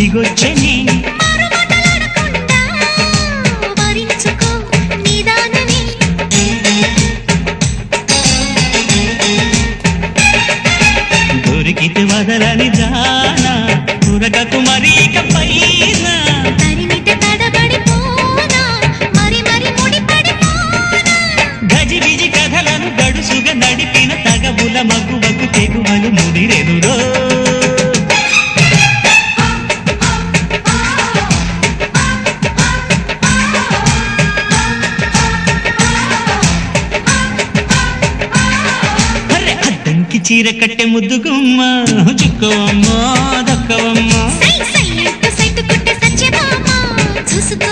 దిగొచ్చని దొరికితే వదలని జానా ఉరకకు మరి ఇక పైన గజిబిజి కథలను గడుసుగా నడిపిన తగబుల మగువకు తెగువలు ముడిరెనురో చీర కట్టె ముద్దుగుమ్మ చిక్కవమ్మ దక్కవమ్మ సై సై సై కొట్టే సత్యభామ చూసుకో